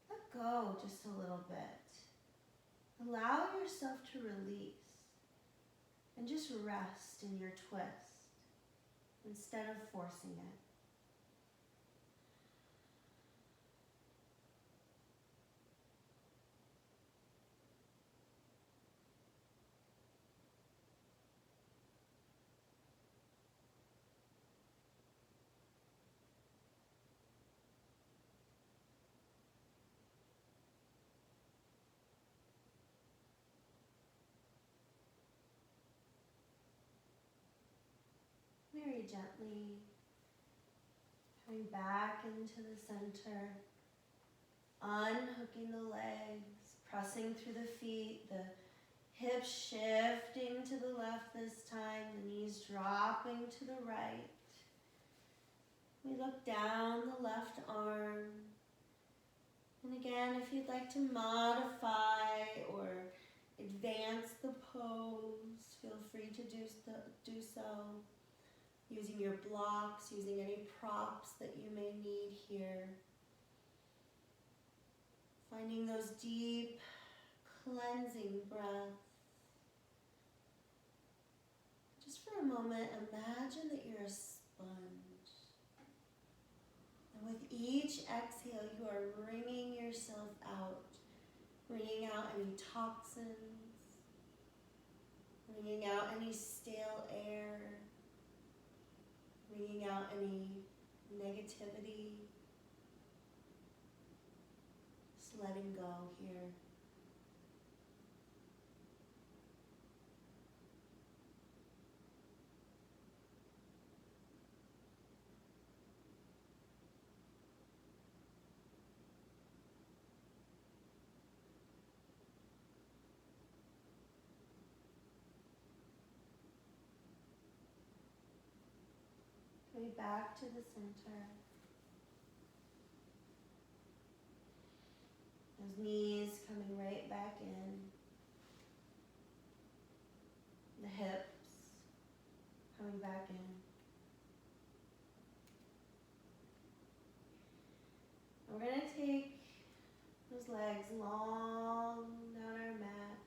let go just a little bit. Allow yourself to release and just rest in your twist instead of forcing it. Very gently, coming back into the center, unhooking the legs, pressing through the feet, the hips shifting to the left this time, the knees dropping to the right. We look down the left arm. And again, if you'd like to modify or advance the pose, feel free to do so. Using your blocks, using any props that you may need here. Finding those deep, cleansing breaths. Just for a moment, imagine that you're a sponge. And with each exhale, you are wringing yourself out. Wringing out any toxins. Wringing out any stale air. Wringing out any negativity. Just letting go here. Coming back to the center. Those knees coming right back in. The hips coming back in. We're going to take those legs long down our mat.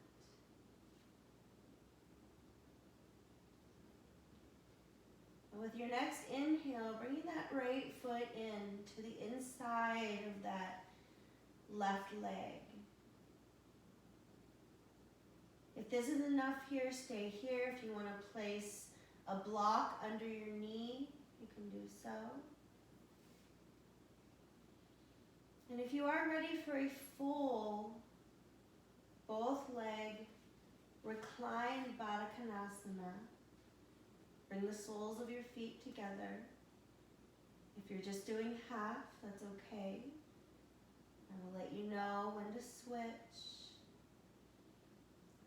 And with your next inhale, bringing that right foot in to the inside of that left leg. If this is enough here, stay here. If you want to place a block under your knee, you can do so. And if you are ready for a full, both leg reclined Baddha Konasana, bring the soles of your feet together. If you're just doing half, that's okay. I will let you know when to switch.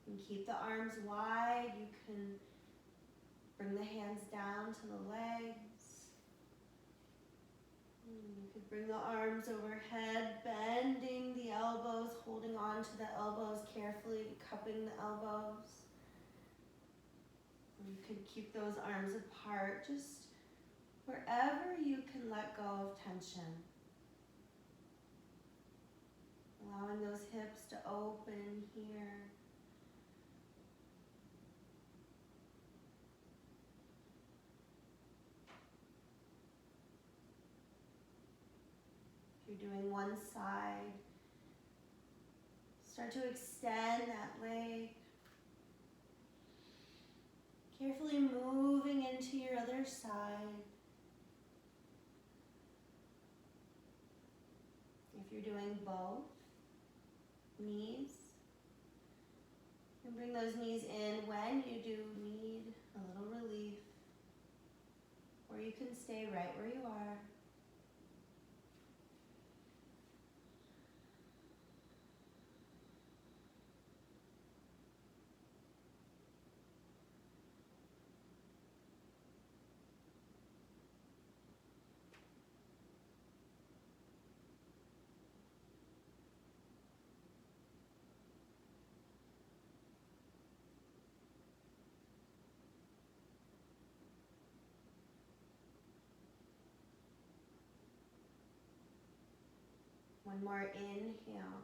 You can keep the arms wide. You can bring the hands down to the legs. You could bring the arms overhead, bending the elbows, holding on to the elbows carefully, cupping the elbows. You could keep those arms apart, just wherever you can let go of tension. Allowing those hips to open here. If you're doing one side, start to extend that leg. Carefully moving into your other side. If you're doing both knees, and bring those knees in when you do need a little relief, or you can stay right where you are. One more inhale.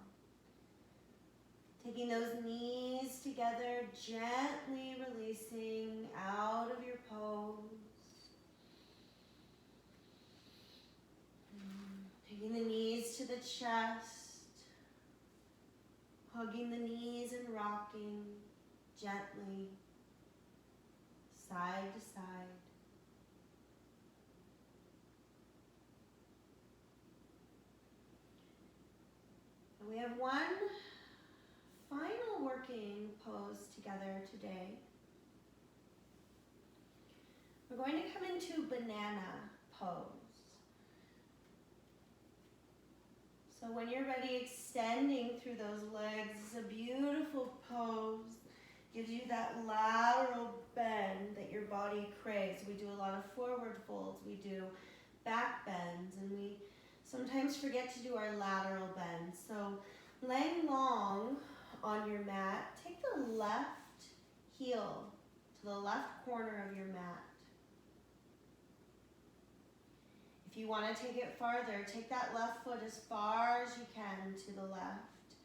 Taking those knees together, gently releasing out of your pose. Taking the knees to the chest. Hugging the knees and rocking gently, side to side. We have one final working pose together today. We're going to come into banana pose. So when you're ready, extending through those legs, it's a beautiful pose. Gives you that lateral bend that your body craves. We do a lot of forward folds, we do back bends, and we sometimes forget to do our lateral bends. So laying long on your mat, take the left heel to the left corner of your mat. If you want to take it farther, take that left foot as far as you can to the left.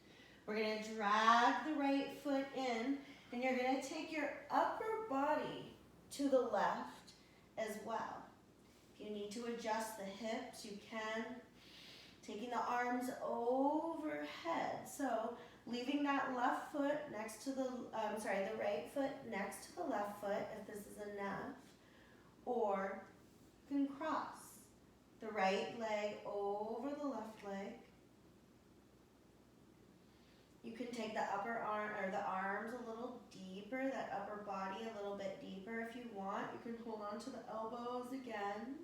We're going to drag the right foot in, and you're going to take your upper body to the left as well. If you need to adjust the hips, you can. Taking the arms overhead. So leaving that left foot next to the right foot next to the left foot if this is enough. Or you can cross the right leg over the left leg. You can take the upper arm or the arms a little deeper, that upper body a little bit deeper if you want. You can hold on to the elbows again.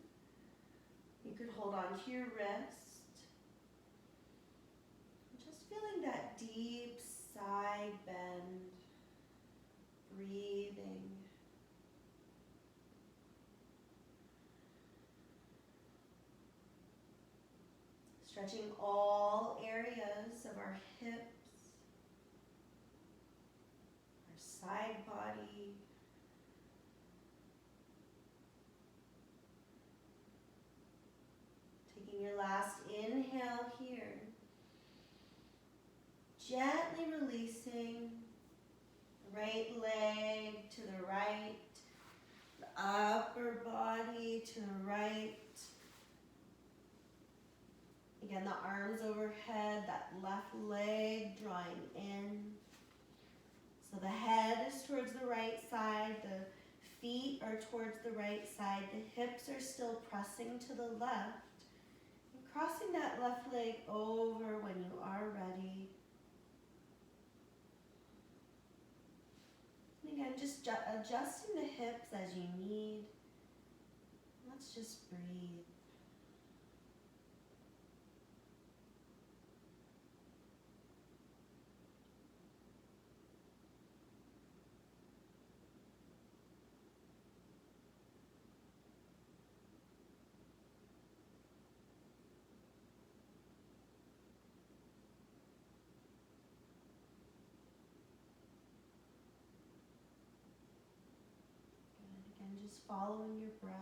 You can hold on to your wrist. Just feeling that deep side bend. Breathing. Stretching all areas of our hips, our side body. Taking your last inhale here. Gently releasing the right leg to the right, the upper body to the right. Again, the arms overhead, that left leg drawing in. So the head is towards the right side, the feet are towards the right side, the hips are still pressing to the left. And crossing that left leg over when you are ready. And again, just adjusting the hips as you need. Let's just breathe. Just following your breath.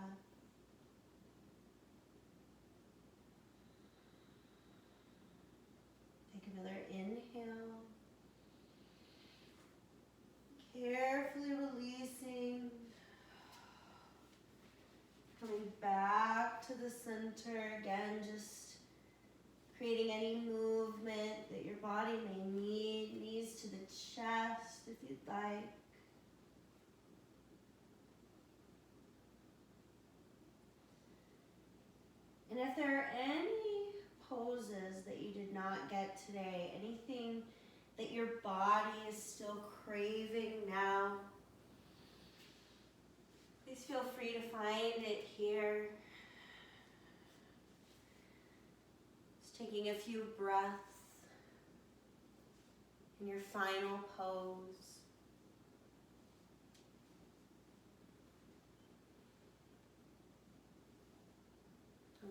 Take another inhale. Carefully releasing. Coming back to the center. Again, just creating any movement that your body may need. Knees to the chest if you'd like. And if there are any poses that you did not get today, anything that your body is still craving now, please feel free to find it here. Just taking a few breaths in your final pose.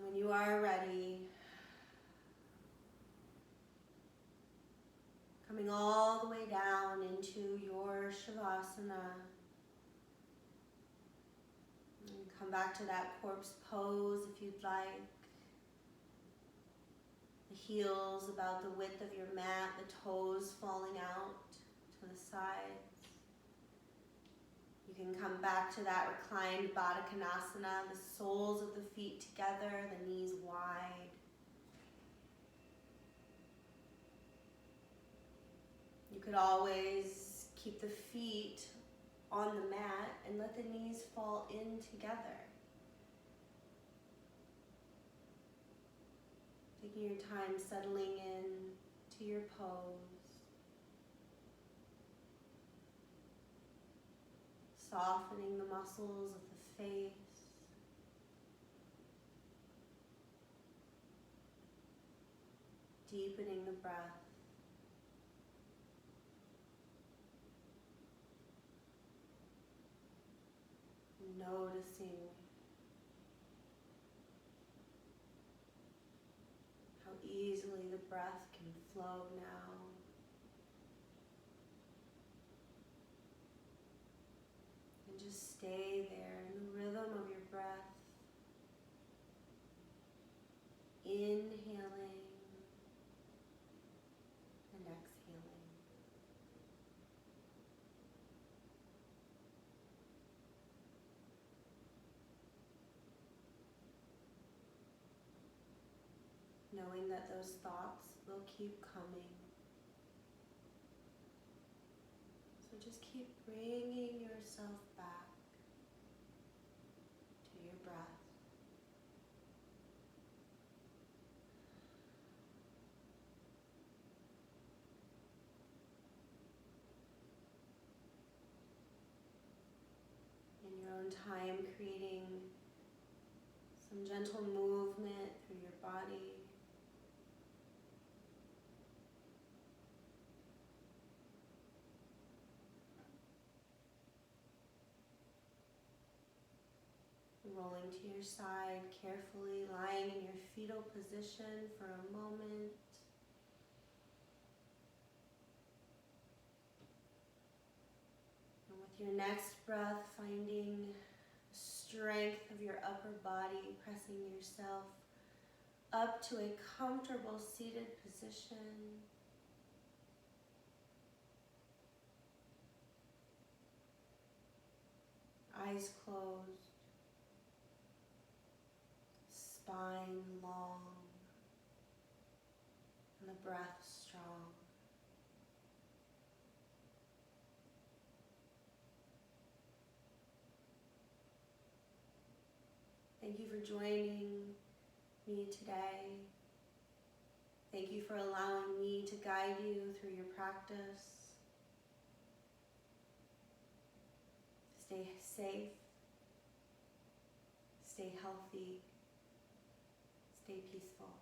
When you are ready, coming all the way down into your Shavasana. And come back to that corpse pose if you'd like. The heels about the width of your mat, the toes falling out to the sides. You can come back to that reclined Baddha Konasana, the soles of the feet together, the knees wide. You could always keep the feet on the mat and let the knees fall in together. Taking your time settling in to your pose. Softening the muscles of the face. Deepening the breath. Noticing how easily the breath can flow now. And just stay there in the rhythm of your breath. Inhaling and exhaling. Knowing that those thoughts will keep coming. So just keep bringing yourself back to your breath. In your own time, creating some gentle movement through your body. Rolling to your side carefully, lying in your fetal position for a moment. And with your next breath, finding strength of your upper body, pressing yourself up to a comfortable seated position. Eyes closed, spine long, and the breath strong. Thank you for joining me today. Thank you for allowing me to guide you through your practice. Stay safe, stay healthy, stay peaceful.